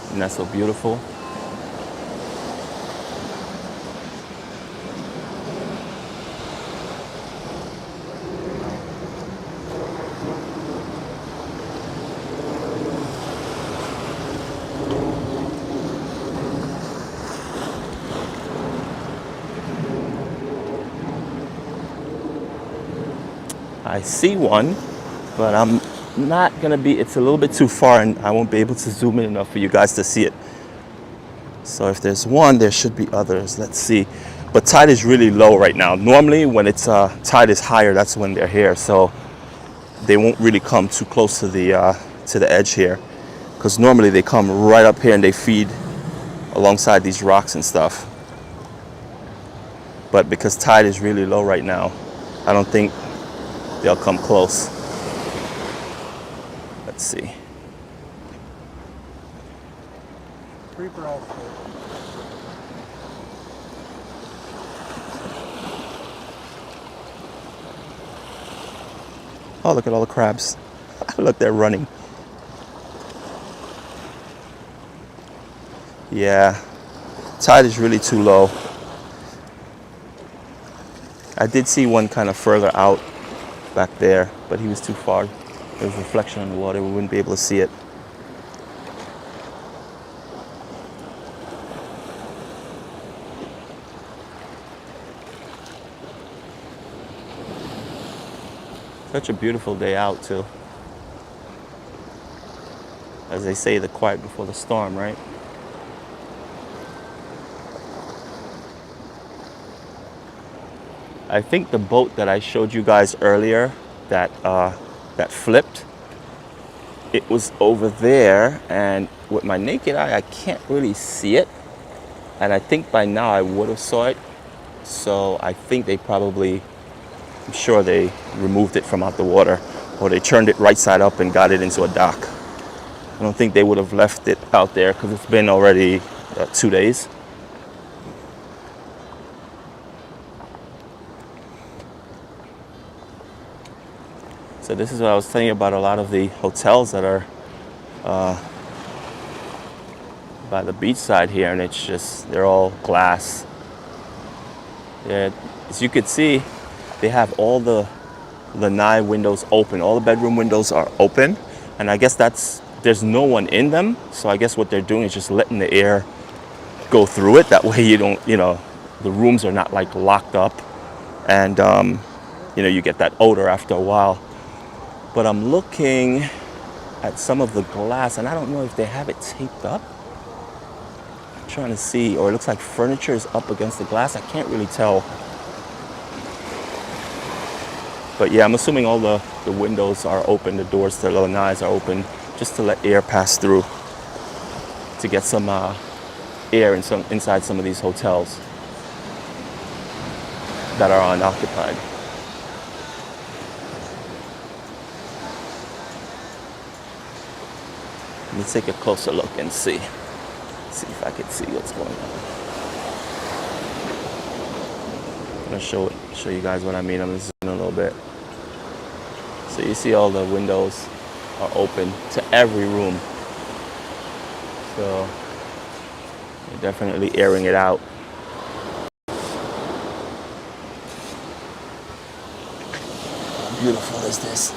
Isn't that so beautiful? I see one, but I'm not gonna be, it's a little bit too far and I won't be able to zoom in enough for you guys to see it. So if there's one, there should be others. Let's see. But tide is really low right now. Normally when it's tide is higher, that's when they're here. So they won't really come too close to the edge here, because normally they come right up here and they feed alongside these rocks and stuff. But because tide is really low right now, I don't think they'll come close. Let's see. Oh, look at all the crabs. Look, they're running. Yeah, tide is really too low. I did see one kind of further out back there, but he was too far. There was reflection on the water, we wouldn't be able to see it. Such a beautiful day out too. As they say, the quiet before the storm, right? I think the boat that I showed you guys earlier that that flipped, it was over there, and with my naked eye I can't really see it, and I think by now I would have saw it. So I think they probably, I'm sure they removed it from out the water, or they turned it right side up and got it into a dock. I don't think they would have left it out there because it's been already 2 days. So this is what I was telling you about, a lot of the hotels that are by the beach side here, and it's just, they're all glass. Yeah, as you could see, they have all the lanai windows open. All the bedroom windows are open, and I guess there's no one in them. So I guess what they're doing is just letting the air go through it. That way you don't, the rooms are not like locked up, and you get that odor after a while. But I'm looking at some of the glass, and I don't know if they have it taped up. I'm trying to see, or it looks like furniture is up against the glass. I can't really tell. But yeah, I'm assuming all the windows are open, the doors to the lanais are open, just to let air pass through, to get some air inside some of these hotels that are unoccupied. Let me take a closer look and see if I can see what's going on. I'm gonna show you guys what I mean. I'm gonna zoom in a little bit. So you see all the windows are open to every room. So they're definitely airing it out. How beautiful is this?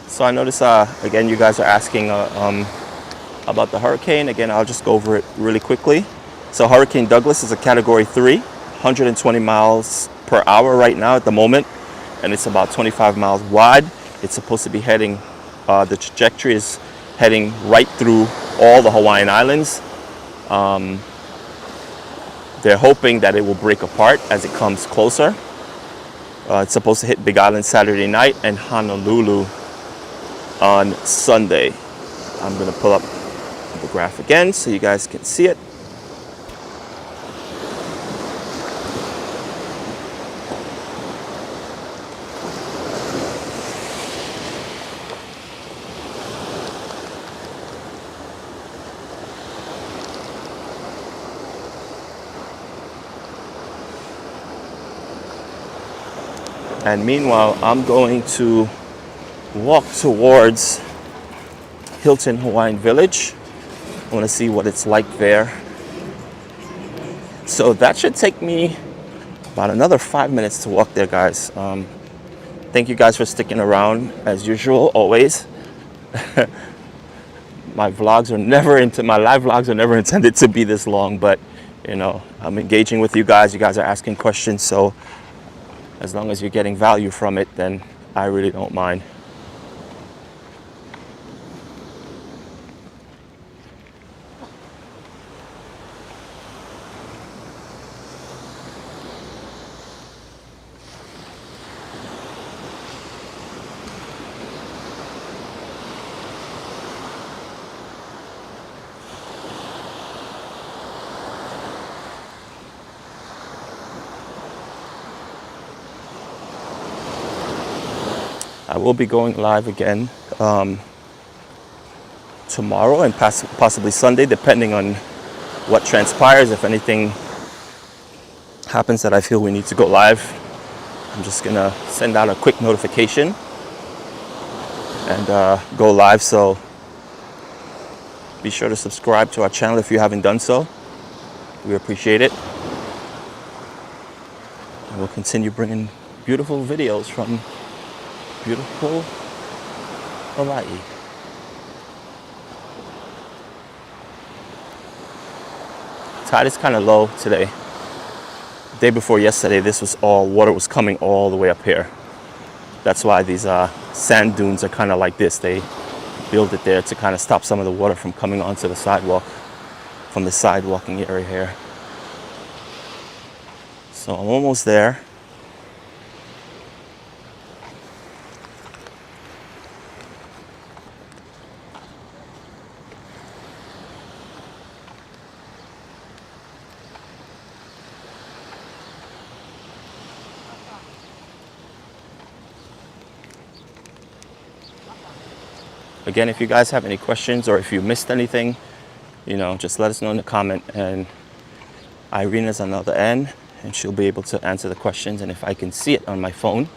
So I notice, again, you guys are asking about the hurricane. Again, I'll just go over it really quickly. So Hurricane Douglas is a Category 3, 120 miles per hour right now at the moment, and it's about 25 miles wide. It's supposed to be heading, the trajectory is heading right through all the Hawaiian Islands. They're hoping that it will break apart as it comes closer. It's supposed to hit Big Island Saturday night and Honolulu on Sunday. I'm going to pull up the graph again so you guys can see it. And meanwhile, I'm going to walk towards Hilton Hawaiian Village. I want to see what it's like there. So that should take me about another 5 minutes to walk there, guys. Thank you guys for sticking around as usual, always. My live vlogs are never intended to be this long, but I'm engaging with you guys. You guys are asking questions, so as long as you're getting value from it, then I really don't mind. I will be going live again tomorrow and possibly Sunday, depending on what transpires. If anything happens that I feel we need to go live, I'm just gonna send out a quick notification and go live. So be sure to subscribe to our channel if you haven't done so. We appreciate it. And we'll continue bringing beautiful videos from beautiful Hawaii. Tide is kind of low today, day before yesterday, this was all water was coming all the way up here. That's why these sand dunes are kind of like this. They build it there to kind of stop some of the water from coming onto the sidewalk from the sidewalking area here. So I'm almost there. Again, if you guys have any questions or if you missed anything, just let us know in the comment, and Irene is on the other end and she'll be able to answer the questions. And if I can see it on my phone,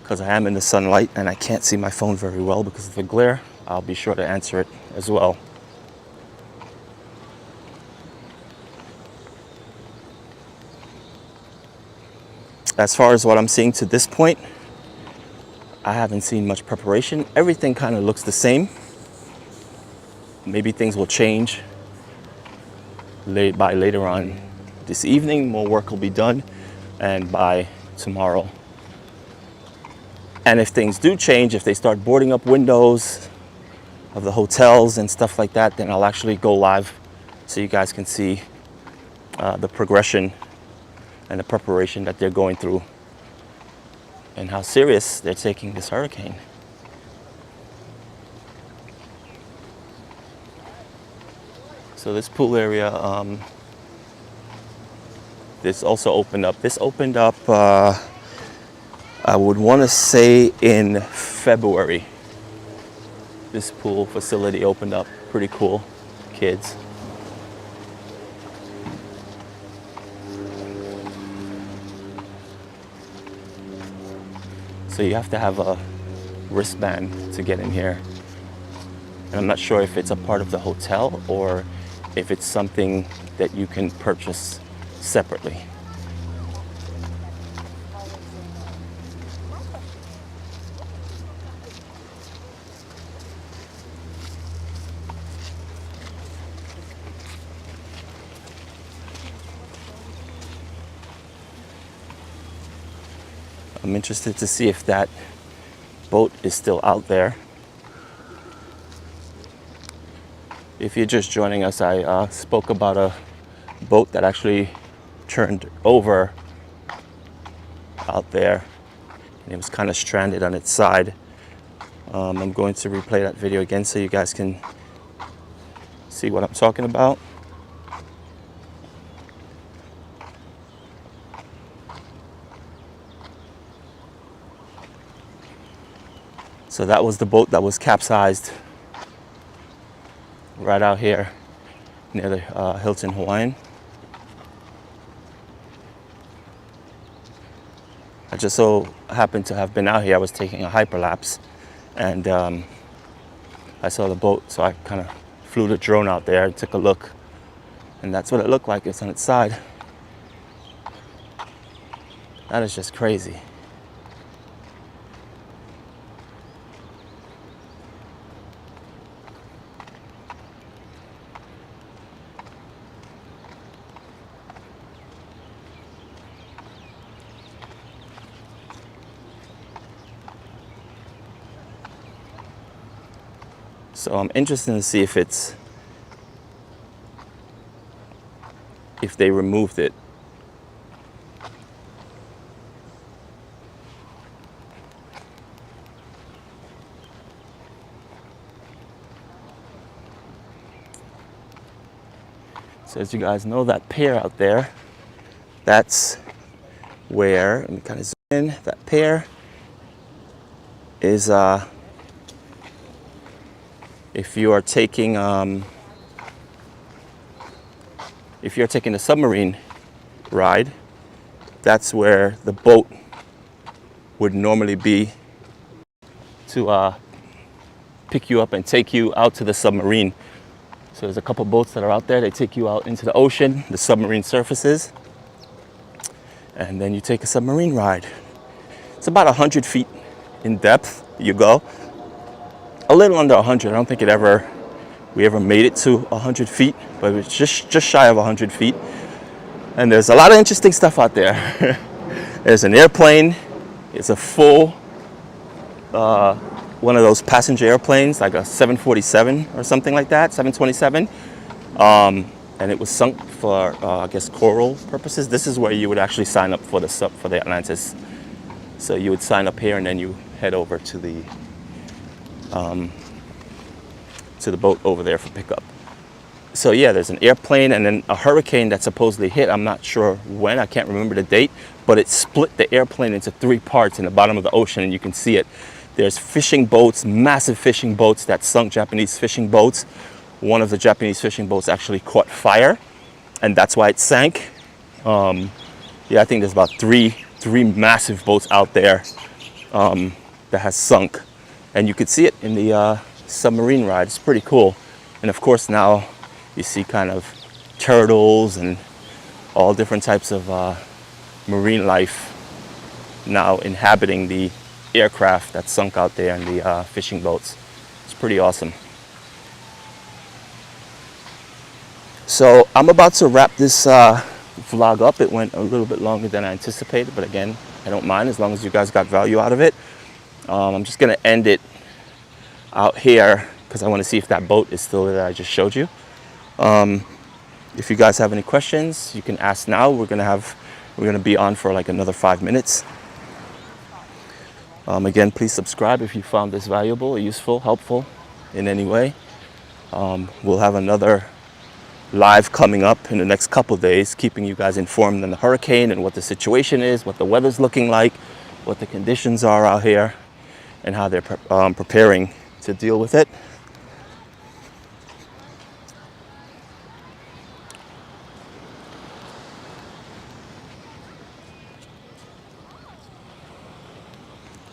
because I am in the sunlight and I can't see my phone very well because of the glare, I'll be sure to answer it as well. As far as what I'm seeing to this point, I haven't seen much preparation. Everything kind of looks the same. Maybe things will change by later on this evening. More work will be done, and by tomorrow. And if things do change, if they start boarding up windows of the hotels and stuff like that, then I'll actually go live so you guys can see the progression and the preparation that they're going through and how serious they're taking this hurricane. So this pool area, this also opened up. This opened up, I would want to say in February. This pool facility opened up. Pretty cool, kids. So you have to have a wristband to get in here. And I'm not sure if it's a part of the hotel or if it's something that you can purchase separately. I'm interested to see if that boat is still out there. If you're just joining us, I spoke about a boat that actually turned over out there, and it was kind of stranded on its side. I'm going to replay that video again so you guys can see what I'm talking about. So that was the boat that was capsized right out here near the Hilton Hawaiian. I just so happened to have been out here. I was taking a hyperlapse, and I saw the boat, so I kind of flew the drone out there and took a look, and that's what it looked like. It's on its side. That is just crazy. So I'm interested to see if they removed it. So as you guys know, that pier out there, that's where, let me kind of zoom in, that pier is if you are taking the submarine ride, that's where the boat would normally be to pick you up and take you out to the submarine. So there's a couple boats that are out there. They take you out into the ocean, the submarine surfaces, and then you take a submarine ride. It's about 100 feet in depth. You go a little under 100. I don't think we ever made it to 100 feet, but it's just shy of 100 feet. And there's a lot of interesting stuff out there. There's an airplane. It's a full one of those passenger airplanes, like a 747 or something like that, 727. And it was sunk for, I guess, coral purposes. This is where you would actually sign up for the Atlantis. So you would sign up here, and then you head over to the boat over there for pickup. So yeah, there's an airplane and then a hurricane that supposedly hit. I'm not sure when. I can't remember the date, but it split the airplane into 3 parts in the bottom of the ocean, and you can see it. There's fishing boats, massive fishing boats that sunk, Japanese fishing boats. One of the Japanese fishing boats actually caught fire, and that's why it sank. Yeah, I think there's about three massive boats out there that has sunk, and you could see it in the submarine ride. It's pretty cool. And of course now you see kind of turtles and all different types of marine life now inhabiting the aircraft that sunk out there in the fishing boats. It's pretty awesome. So I'm about to wrap this vlog up. It went a little bit longer than I anticipated, but again, I don't mind as long as you guys got value out of it. I'm just gonna end it out here because I want to see if that boat is still there that I just showed you. If you guys have any questions, you can ask now. We're gonna be on for like another 5 minutes. Again, please subscribe if you found this valuable, useful, helpful in any way. We'll have another live coming up in the next couple days, keeping you guys informed on the hurricane and what the situation is, what the weather's looking like, what the conditions are out here, and how they're preparing to deal with it.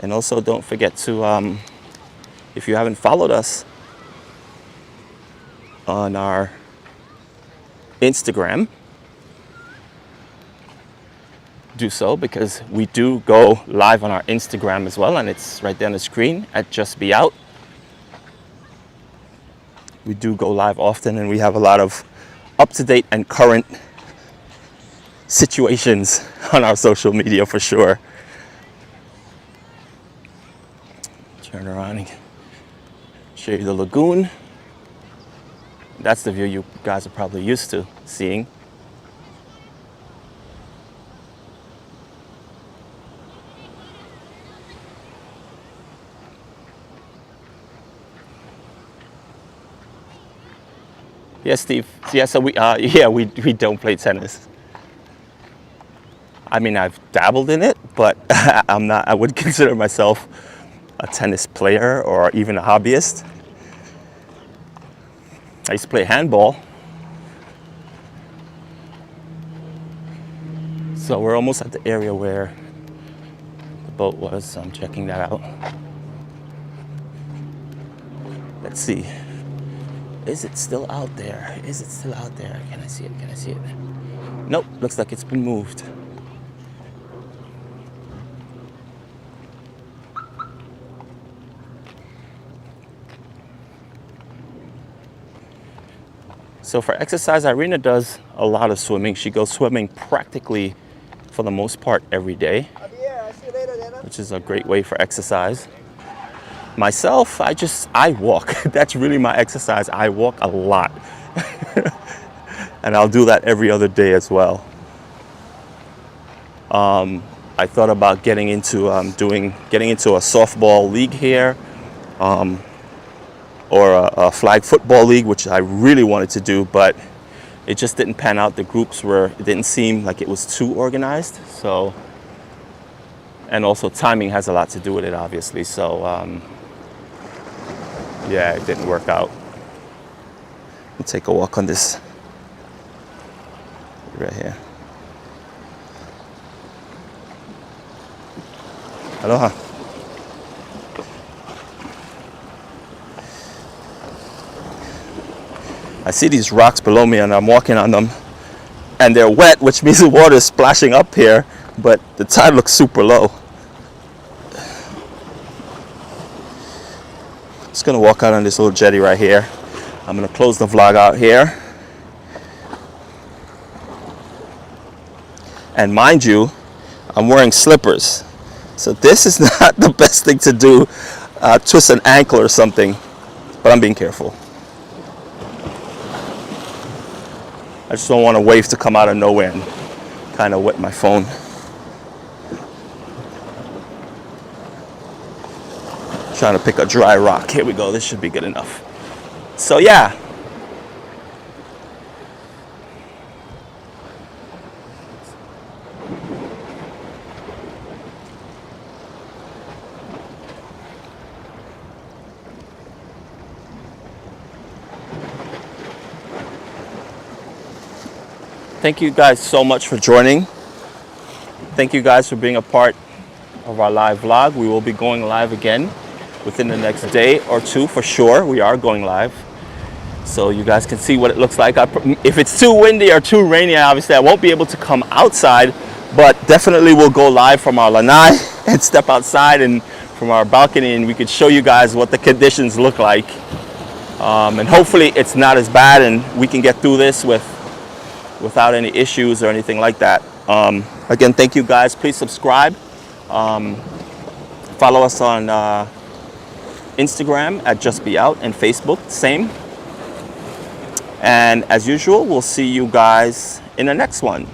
And also don't forget to, if you haven't followed us on our Instagram, do so, because we do go live on our Instagram as well, and it's right there on the screen at Just Be Out. We do go live often, and we have a lot of up-to-date and current situations on our social media for sure. Turn around and show you the lagoon. That's the view you guys are probably used to seeing. Yes, Steve. Yeah, so we don't play tennis. I mean, I've dabbled in it, but I wouldn't consider myself a tennis player or even a hobbyist. I used to play handball. So we're almost at the area where the boat was. So I'm checking that out. Let's see. Is it still out there? Is it still out there? Can I see it? Can I see it? Nope, looks like it's been moved. So for exercise, Irina does a lot of swimming. She goes swimming practically, for the most part, every day, which is a great way for exercise. Myself, I walk. That's really my exercise. I walk a lot. And I'll do that every other day as well. I thought about getting into a softball league here. Or a flag football league, which I really wanted to do, but it just didn't pan out. It didn't seem like it was too organized. So, and also timing has a lot to do with it, obviously. So, yeah, it didn't work out. We'll take a walk on this right here. Aloha. I see these rocks below me and I'm walking on them and they're wet, which means the water is splashing up here, but the tide looks super low. Just gonna walk out on this little jetty right here. I'm gonna close the vlog out here. And mind you, I'm wearing slippers. So this is not the best thing to do, twist an ankle or something, but I'm being careful. I just don't want a wave to come out of nowhere and kind of wet my phone. Trying to pick a dry rock. Here we go. This should be good enough. So yeah. Thank you guys so much for joining. Thank you guys for being a part of our live vlog. We will be going live again within the next day or two for sure. We are going live, so you guys can see what it looks like. If it's too windy or too rainy, obviously I won't be able to come outside, but definitely we'll go live from our lanai and step outside and from our balcony, and we could show you guys what the conditions look like. And hopefully it's not as bad and we can get through this without any issues or anything like that. Again, thank you guys. Please subscribe. Follow us on Instagram at Just Be Out and Facebook, same. And as usual, we'll see you guys in the next one.